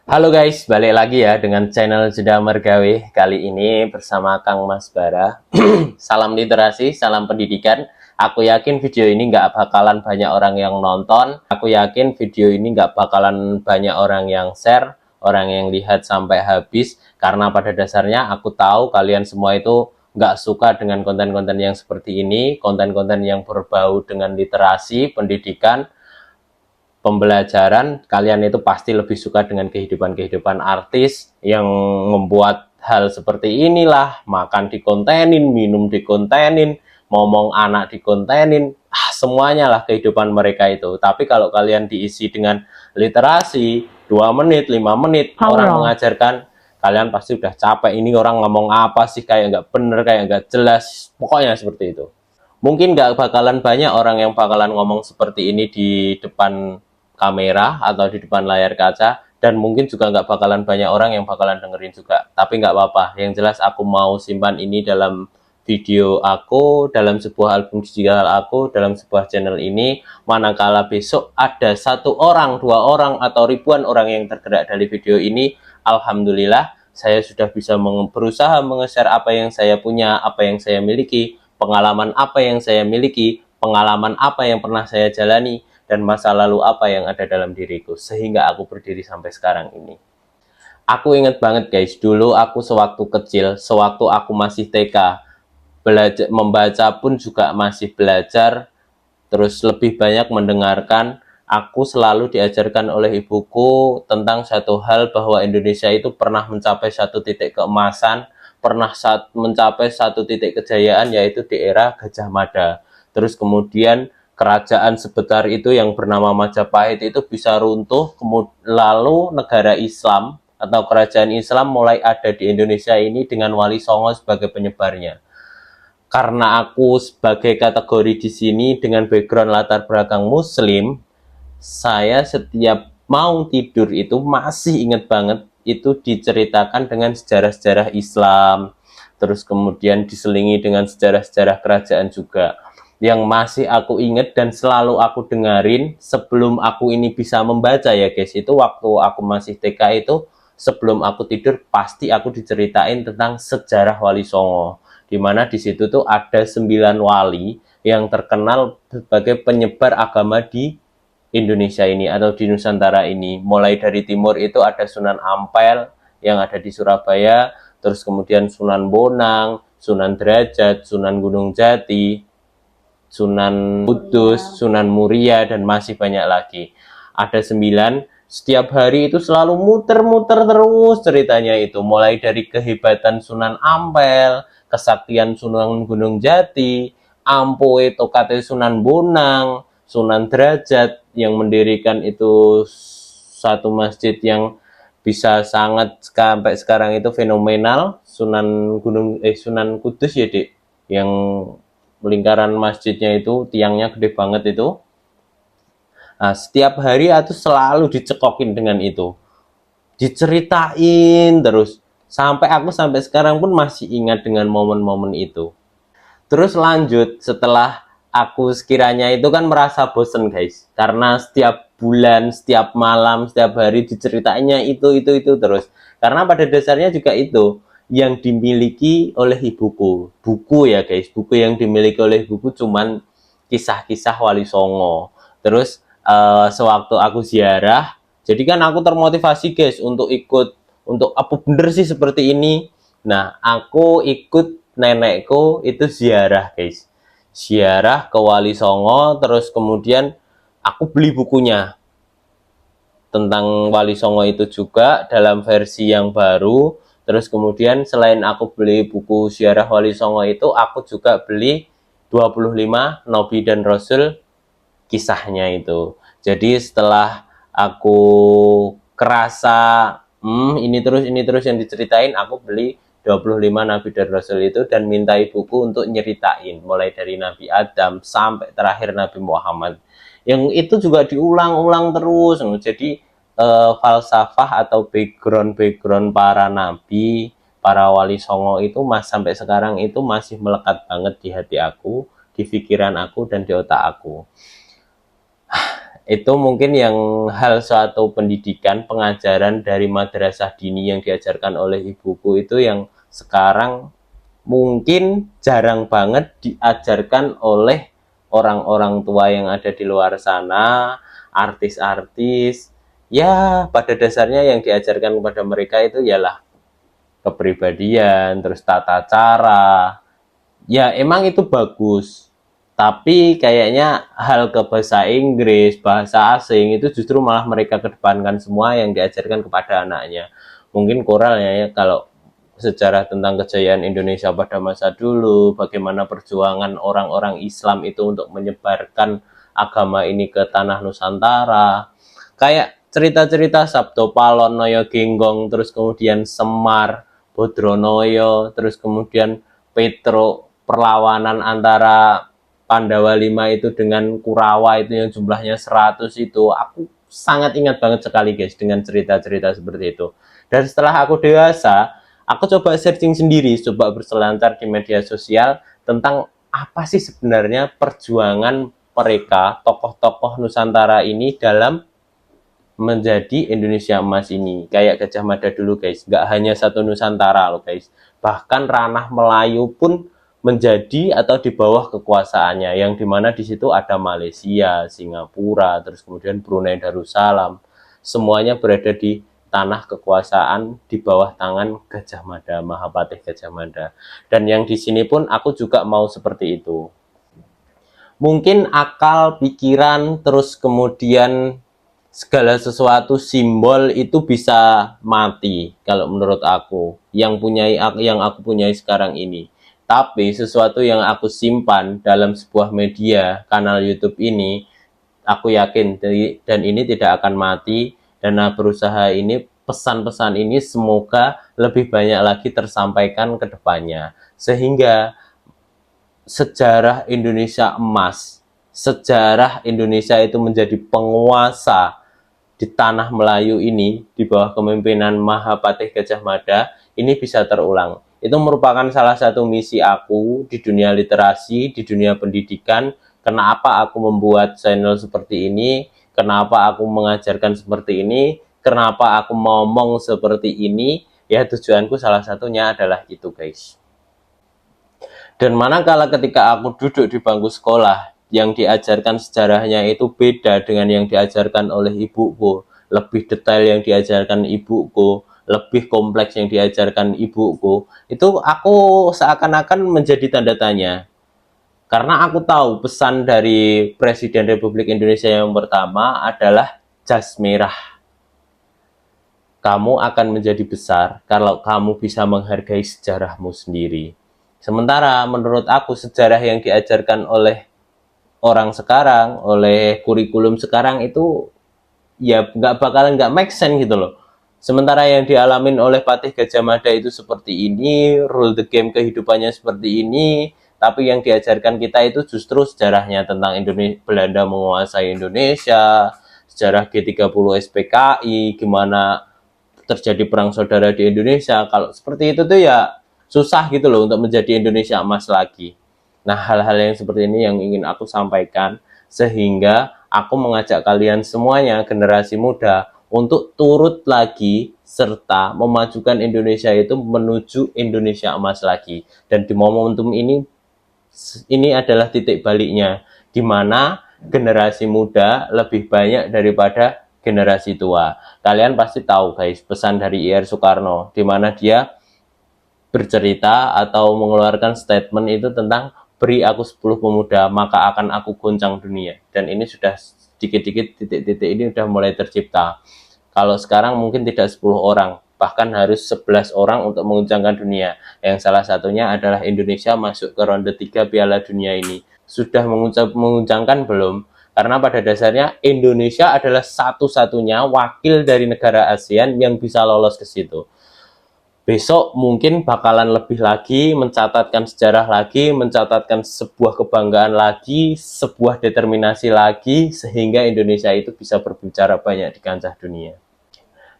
Halo guys, balik lagi ya dengan channel Jeda Mergawe. Kali ini bersama Kang Mas Bara. Salam literasi, salam pendidikan. Aku yakin video ini nggak bakalan banyak orang yang nonton. Aku yakin video ini nggak bakalan banyak orang yang share, orang yang lihat sampai habis. Karena pada dasarnya aku tahu kalian semua itu nggak suka dengan konten-konten yang seperti ini. Konten-konten yang berbau dengan literasi, pendidikan, pembelajaran. Kalian itu pasti lebih suka dengan kehidupan-kehidupan artis yang membuat hal seperti inilah, makan dikontenin, minum dikontenin, ngomong anak dikontenin, semuanya lah kehidupan mereka itu. Tapi kalau kalian diisi dengan literasi 2 menit, 5 menit, orang mengajarkan, kalian pasti udah capek, ini orang ngomong apa sih, kayak nggak bener, kayak nggak jelas, pokoknya seperti itu. Mungkin nggak bakalan banyak orang yang bakalan ngomong seperti ini di depan kamera atau di depan layar kaca, dan mungkin juga nggak bakalan banyak orang yang bakalan dengerin juga. Tapi nggak apa-apa, yang jelas aku mau simpan ini dalam video aku, dalam sebuah album digital aku, dalam sebuah channel ini. Manakala besok ada 1 orang, 2 orang, atau ribuan orang yang tergerak dari video ini, alhamdulillah saya sudah bisa berusaha menge-share apa yang saya punya, apa yang saya miliki, pengalaman apa yang saya miliki, pengalaman apa yang pernah saya jalani, dan masa lalu apa yang ada dalam diriku, sehingga aku berdiri sampai sekarang ini. Aku inget banget guys, dulu aku sewaktu kecil, sewaktu aku masih TK, belajar membaca pun juga masih belajar, terus lebih banyak mendengarkan. Aku selalu diajarkan oleh ibuku tentang satu hal, bahwa Indonesia itu pernah mencapai satu titik keemasan, pernah mencapai satu titik kejayaan, yaitu di era Gajah Mada. Terus kemudian kerajaan sebesar itu yang bernama Majapahit itu bisa runtuh, lalu negara Islam atau kerajaan Islam mulai ada di Indonesia ini dengan Wali Songo sebagai penyebarnya. Karena aku sebagai kategori di sini dengan background latar belakang Muslim, saya setiap mau tidur itu masih ingat banget itu diceritakan dengan sejarah-sejarah Islam, terus kemudian diselingi dengan sejarah-sejarah kerajaan juga, yang masih aku ingat dan selalu aku dengerin sebelum aku ini bisa membaca ya guys. Itu waktu aku masih TK itu, sebelum aku tidur pasti aku diceritain tentang sejarah Wali Songo, dimana di situ tuh ada 9 wali yang terkenal sebagai penyebar agama di Indonesia ini atau di Nusantara ini. Mulai dari timur itu ada Sunan Ampel yang ada di Surabaya, terus kemudian Sunan Bonang, Sunan Derajat, Sunan Gunung Jati, Sunan Kudus, Sunan Muria, dan masih banyak lagi. Ada 9. Setiap hari itu selalu muter-muter terus ceritanya itu. Mulai dari kehebatan Sunan Ampel, kesaktian Sunan Gunung Jati, ampu itu kata Sunan Bonang, Sunan Derajat yang mendirikan itu satu masjid yang bisa sangat sampai sekarang itu fenomenal. Sunan Kudus ya Dek, yang lingkaran masjidnya itu tiangnya gede banget itu. Nah, setiap hari aku selalu dicekokin dengan itu, diceritain terus, sampai aku sampai sekarang pun masih ingat dengan momen-momen itu. Terus lanjut, setelah aku sekiranya itu kan merasa bosen guys, karena setiap bulan, setiap malam, setiap hari diceritainnya itu terus. Karena pada dasarnya juga itu yang dimiliki oleh ibuku, buku ya guys, buku yang dimiliki oleh ibuku cuman kisah-kisah Wali Songo. Terus sewaktu aku ziarah, jadi kan aku termotivasi guys untuk ikut, untuk apa bener sih seperti ini. Nah, aku ikut nenekku itu ziarah guys, ziarah ke Wali Songo. Terus kemudian aku beli bukunya tentang Wali Songo itu juga dalam versi yang baru. Terus kemudian selain aku beli buku ziarah Wali Songo itu, aku juga beli 25 Nabi dan Rasul kisahnya itu. Jadi setelah aku kerasa ini terus yang diceritain, aku beli 25 Nabi dan Rasul itu dan minta ibuku untuk nyeritain mulai dari Nabi Adam sampai terakhir Nabi Muhammad. Yang itu juga diulang-ulang terus. Jadi falsafah atau background para nabi, para wali songo itu sampai sekarang itu masih melekat banget di hati aku, di pikiran aku, dan di otak aku. Itu mungkin yang hal suatu pendidikan, pengajaran dari madrasah dini yang diajarkan oleh ibuku itu yang sekarang mungkin jarang banget diajarkan oleh orang-orang tua yang ada di luar sana, artis-artis. Ya, pada dasarnya yang diajarkan kepada mereka itu ialah kepribadian, terus tata cara. Ya, emang itu bagus. Tapi kayaknya hal ke bahasa Inggris, bahasa asing itu justru malah mereka kedepankan semua yang diajarkan kepada anaknya. Mungkin kuralnya ya kalau sejarah tentang kejayaan Indonesia pada masa dulu, bagaimana perjuangan orang-orang Islam itu untuk menyebarkan agama ini ke tanah Nusantara. Kayak cerita-cerita Sabdo Palon, Noyo Genggong, terus kemudian Semar, Bodronoyo, terus kemudian Petro, perlawanan antara Pandawa 5 itu dengan Kurawa itu yang jumlahnya 100 itu. Aku sangat ingat banget sekali guys dengan cerita-cerita seperti itu. Dan setelah aku dewasa, aku coba searching sendiri, coba berselancar di media sosial tentang apa sih sebenarnya perjuangan mereka, tokoh-tokoh Nusantara ini dalam menjadi Indonesia Emas ini. Kayak Gajah Mada dulu guys, nggak hanya satu Nusantara loh guys. Bahkan ranah Melayu pun menjadi atau di bawah kekuasaannya, yang dimana di situ ada Malaysia, Singapura, terus kemudian Brunei Darussalam, semuanya berada di tanah kekuasaan di bawah tangan Gajah Mada, Mahapatih Gajah Mada. Dan yang di sini pun aku juga mau seperti itu. Mungkin akal, pikiran, terus kemudian segala sesuatu simbol itu bisa mati kalau menurut aku yang aku punyai sekarang ini. Tapi sesuatu yang aku simpan dalam sebuah media kanal YouTube ini, aku yakin dan ini tidak akan mati. Dan berusaha ini, pesan-pesan ini semoga lebih banyak lagi tersampaikan ke depannya, sehingga sejarah Indonesia emas, sejarah Indonesia itu menjadi penguasa di tanah Melayu ini di bawah kepemimpinan Mahapatih Gajah Mada ini bisa terulang. Itu merupakan salah satu misi aku di dunia literasi, di dunia pendidikan. Kenapa aku membuat channel seperti ini, kenapa aku mengajarkan seperti ini, kenapa aku ngomong seperti ini, ya tujuanku salah satunya adalah itu guys. Dan manakala ketika aku duduk di bangku sekolah, yang diajarkan sejarahnya itu beda dengan yang diajarkan oleh ibuku, lebih detail yang diajarkan ibuku, lebih kompleks yang diajarkan ibuku, itu aku seakan-akan menjadi tanda tanya. Karena aku tahu pesan dari Presiden Republik Indonesia yang pertama adalah jas merah. Kamu akan menjadi besar kalau kamu bisa menghargai sejarahmu sendiri. Sementara menurut aku sejarah yang diajarkan oleh orang sekarang, oleh kurikulum sekarang itu ya nggak make sense gitu loh. Sementara yang dialamin oleh Patih Gajah Mada itu seperti ini, rule the game kehidupannya seperti ini, tapi yang diajarkan kita itu justru sejarahnya tentang Indonesia, Belanda menguasai Indonesia, sejarah G30 SPKI, gimana terjadi perang saudara di Indonesia. Kalau seperti itu tuh ya susah gitu loh untuk menjadi Indonesia emas lagi. Nah, hal-hal yang seperti ini yang ingin aku sampaikan, sehingga aku mengajak kalian semuanya, generasi muda, untuk turut lagi serta memajukan Indonesia itu menuju Indonesia emas lagi. Dan di momentum ini adalah titik baliknya, di mana generasi muda lebih banyak daripada generasi tua. Kalian pasti tahu guys, pesan dari Ir Soekarno, di mana dia bercerita atau mengeluarkan statement itu tentang beri aku 10 pemuda, maka akan aku goncang dunia. Dan ini sudah sedikit-sedikit titik-titik ini sudah mulai tercipta. Kalau sekarang mungkin tidak 10 orang, bahkan harus 11 orang untuk menguncangkan dunia. Yang salah satunya adalah Indonesia masuk ke ronde 3 Piala Dunia ini. Sudah menguncangkan belum? Karena pada dasarnya Indonesia adalah satu-satunya wakil dari negara ASEAN yang bisa lolos ke situ. Besok mungkin bakalan lebih lagi, mencatatkan sejarah lagi, mencatatkan sebuah kebanggaan lagi, sebuah determinasi lagi, sehingga Indonesia itu bisa berbicara banyak di kancah dunia.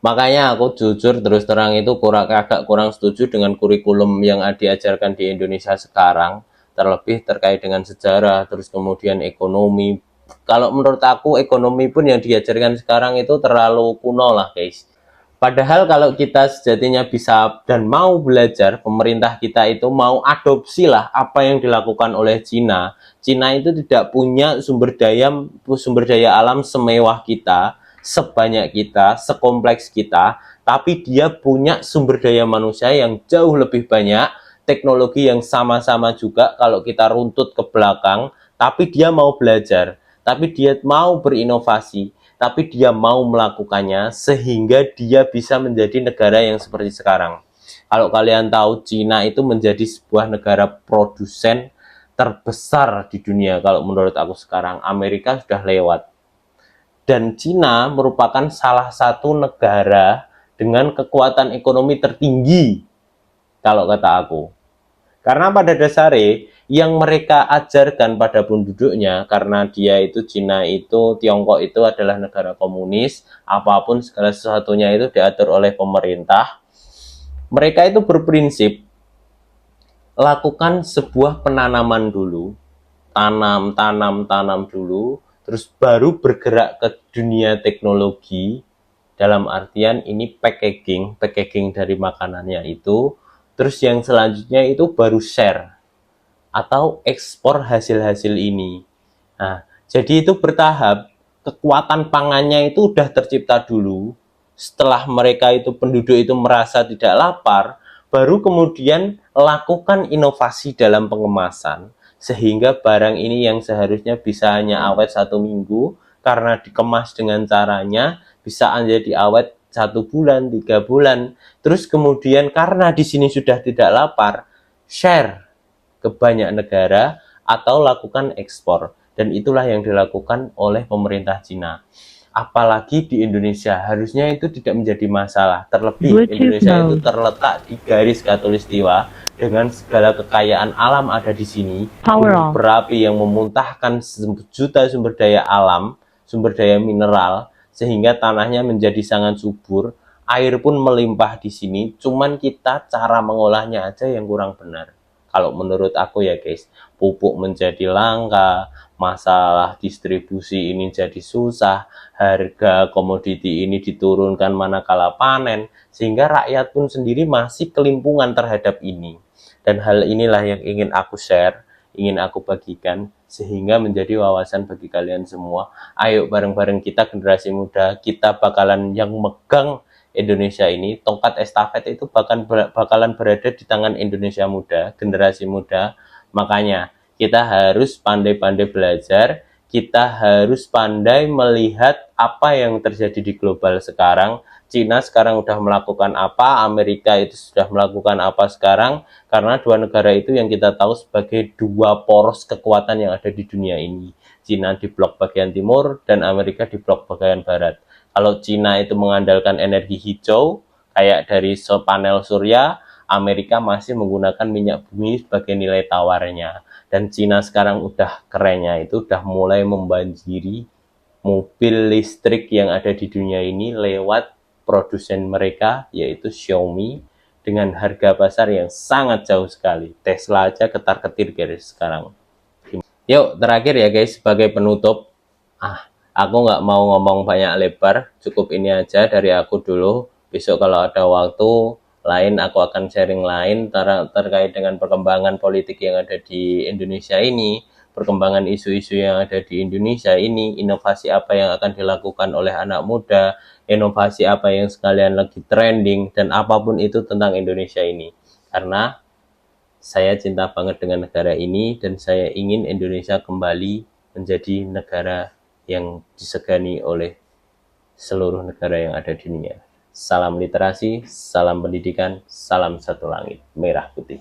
Makanya aku jujur terus terang itu agak kurang setuju dengan kurikulum yang diajarkan di Indonesia sekarang, terlebih terkait dengan sejarah, terus kemudian ekonomi, Kalau menurut aku ekonomi pun yang diajarkan sekarang itu terlalu kuno lah guys. Padahal kalau kita sejatinya bisa dan mau belajar, pemerintah kita itu mau adopsi lah apa yang dilakukan oleh Cina. Cina itu tidak punya sumber daya alam semewah kita, sebanyak kita, sekompleks kita, tapi dia punya sumber daya manusia yang jauh lebih banyak, teknologi yang sama-sama juga kalau kita runtut ke belakang, tapi dia mau belajar, tapi dia mau berinovasi, tapi dia mau melakukannya sehingga dia bisa menjadi negara yang seperti sekarang. Kalau kalian tahu, Cina itu menjadi sebuah negara produsen terbesar di dunia. Kalau menurut aku sekarang, Amerika sudah lewat. Dan Cina merupakan salah satu negara dengan kekuatan ekonomi tertinggi, kalau kata aku. Karena pada dasarnya yang mereka ajarkan pada penduduknya, karena dia itu Cina itu, Tiongkok itu adalah negara komunis, apapun segala sesuatunya itu diatur oleh pemerintah. Mereka itu berprinsip lakukan sebuah penanaman dulu, tanam dulu, terus baru bergerak ke dunia teknologi. Dalam artian ini packaging dari makanannya itu. Terus yang selanjutnya itu baru share atau ekspor hasil-hasil ini. Nah, jadi itu bertahap, kekuatan pangannya itu udah tercipta dulu. Setelah mereka itu penduduk itu merasa tidak lapar, baru kemudian lakukan inovasi dalam pengemasan, sehingga barang ini yang seharusnya bisa hanya awet 1 minggu, karena dikemas dengan caranya bisa menjadi awet 1 bulan, 3 bulan. Terus kemudian karena di sini sudah tidak lapar, share ke banyak negara atau lakukan ekspor. Dan itulah yang dilakukan oleh pemerintah Cina. Apalagi di Indonesia, harusnya itu tidak menjadi masalah. Terlebih Indonesia itu terletak di garis khatulistiwa dengan segala kekayaan alam ada di sini. Gunung berapi yang memuntahkan juta sumber daya alam, sumber daya mineral, sehingga tanahnya menjadi sangat subur. Air pun melimpah di sini, cuman kita cara mengolahnya aja yang kurang benar. Kalau menurut aku ya guys, pupuk menjadi langka, masalah distribusi ini jadi susah, harga komoditi ini diturunkan manakala panen, sehingga rakyat pun sendiri masih kelimpungan terhadap ini. Dan hal inilah yang ingin aku share, ingin aku bagikan, sehingga menjadi wawasan bagi kalian semua. Ayo bareng-bareng kita generasi muda, kita bakalan yang megang Indonesia ini, tongkat estafet itu bakalan berada di tangan Indonesia muda, generasi muda. Makanya kita harus pandai-pandai belajar, kita harus pandai melihat apa yang terjadi di global sekarang. Cina sekarang sudah melakukan apa, Amerika itu sudah melakukan apa sekarang, karena dua negara itu yang kita tahu sebagai dua poros kekuatan yang ada di dunia ini. Cina di blok bagian timur dan Amerika di blok bagian barat. Kalau Cina itu mengandalkan energi hijau, kayak dari panel surya, Amerika masih menggunakan minyak bumi sebagai nilai tawarnya. Dan Cina sekarang udah kerennya itu udah mulai membanjiri mobil listrik yang ada di dunia ini lewat produsen mereka, yaitu Xiaomi, dengan harga pasar yang sangat jauh sekali. Tesla aja ketar-ketir guys sekarang. Yuk, terakhir ya guys, sebagai penutup. Aku nggak mau ngomong banyak lebar, cukup ini aja dari aku dulu. Besok kalau ada waktu lain, aku akan sharing lain terkait dengan perkembangan politik yang ada di Indonesia ini, perkembangan isu-isu yang ada di Indonesia ini, inovasi apa yang akan dilakukan oleh anak muda, inovasi apa yang sekalian lagi trending, dan apapun itu tentang Indonesia ini. Karena saya cinta banget dengan negara ini, dan saya ingin Indonesia kembali menjadi negara yang disegani oleh seluruh negara yang ada di dunia. Salam literasi, salam pendidikan, salam satu langit, merah putih.